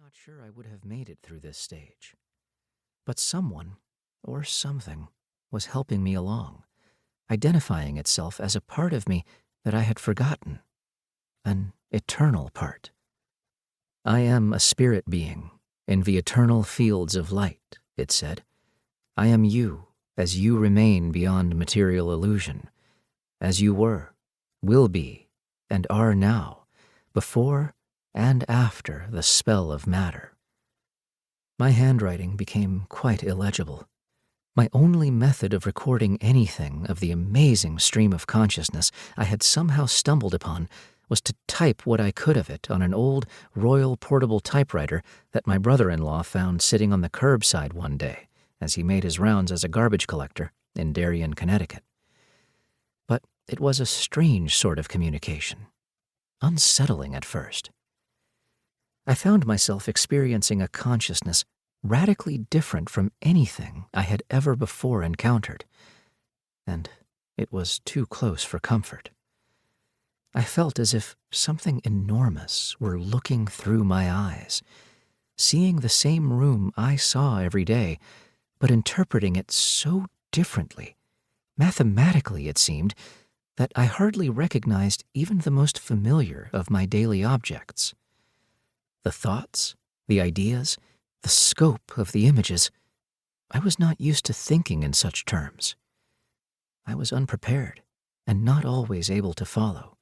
not sure I would have made it through this stage. But someone, or something, was helping me along, identifying itself as a part of me that I had forgotten, an eternal part. I am a spirit being in the eternal fields of light, it said. I am you, as you remain beyond material illusion, as you were, will be, and are now, before and after the spell of matter. My handwriting became quite illegible. My only method of recording anything of the amazing stream of consciousness I had somehow stumbled upon was to type what I could of it on an old Royal portable typewriter that my brother-in-law found sitting on the curbside one day as he made his rounds as a garbage collector in Darien, Connecticut. But it was a strange sort of communication, unsettling at first. I found myself experiencing a consciousness radically different from anything I had ever before encountered, and it was too close for comfort. I felt as if something enormous were looking through my eyes, seeing the same room I saw every day, but interpreting it so differently, mathematically it seemed, that I hardly recognized even the most familiar of my daily objects. The thoughts, the ideas, the scope of the images, I was not used to thinking in such terms. I was unprepared and not always able to follow.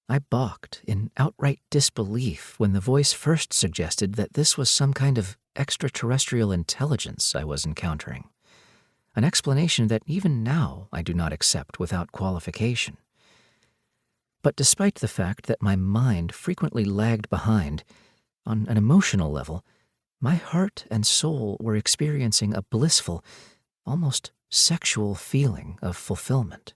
I balked in outright disbelief when the voice first suggested that this was some kind of extraterrestrial intelligence I was encountering, an explanation that even now I do not accept without qualification. But despite the fact that my mind frequently lagged behind, on an emotional level, my heart and soul were experiencing a blissful, almost sexual feeling of fulfillment.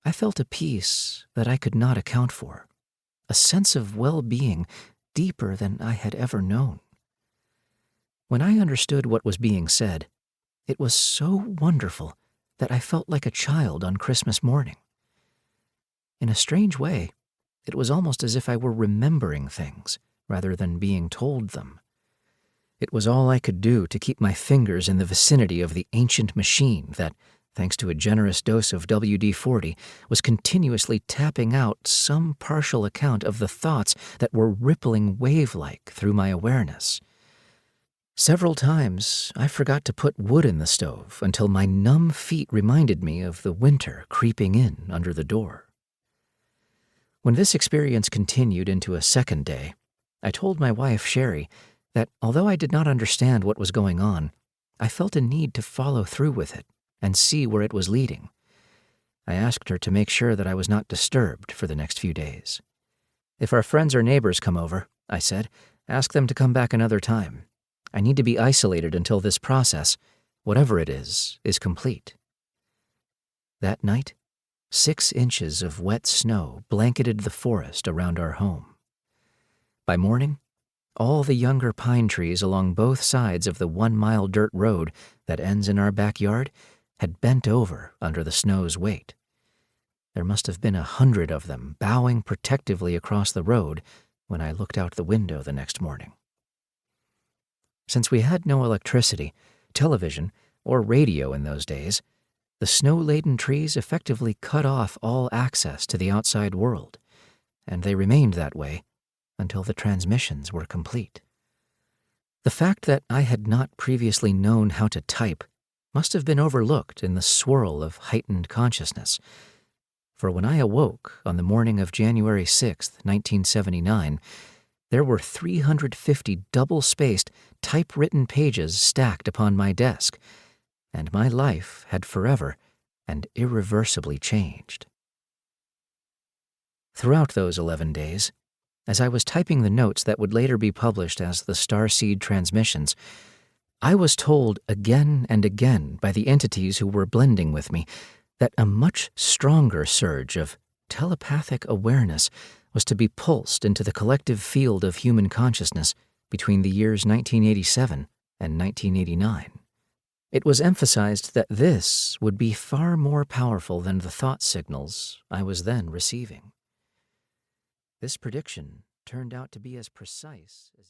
I felt a peace that I could not account for, a sense of well-being deeper than I had ever known. When I understood what was being said, it was so wonderful that I felt like a child on Christmas morning. In a strange way, it was almost as if I were remembering things rather than being told them. It was all I could do to keep my fingers in the vicinity of the ancient machine that, thanks to a generous dose of WD-40, was continuously tapping out some partial account of the thoughts that were rippling wave-like through my awareness. Several times I forgot to put wood in the stove until my numb feet reminded me of the winter creeping in under the door. When this experience continued into a second day, I told my wife, Sherry, that although I did not understand what was going on, I felt a need to follow through with it and see where it was leading. I asked her to make sure that I was not disturbed for the next few days. If our friends or neighbors come over, I said, ask them to come back another time. I need to be isolated until this process, whatever it is complete. That night, 6 inches of wet snow blanketed the forest around our home. By morning, all the younger pine trees along both sides of the 1-mile dirt road that ends in our backyard had bent over under the snow's weight. There must have been 100 of them bowing protectively across the road when I looked out the window the next morning. Since we had no electricity, television, or radio in those days, the snow-laden trees effectively cut off all access to the outside world, and they remained that way until the transmissions were complete. The fact that I had not previously known how to type must have been overlooked in the swirl of heightened consciousness, for when I awoke on the morning of January 6, 1979, there were 350 double-spaced, typewritten pages stacked upon my desk, and my life had forever and irreversibly changed. Throughout those 11 days, as I was typing the notes that would later be published as the Starseed Transmissions, I was told again and again by the entities who were blending with me that a much stronger surge of telepathic awareness was to be pulsed into the collective field of human consciousness between the years 1987 and 1989. It was emphasized that this would be far more powerful than the thought signals I was then receiving. This prediction turned out to be as precise as it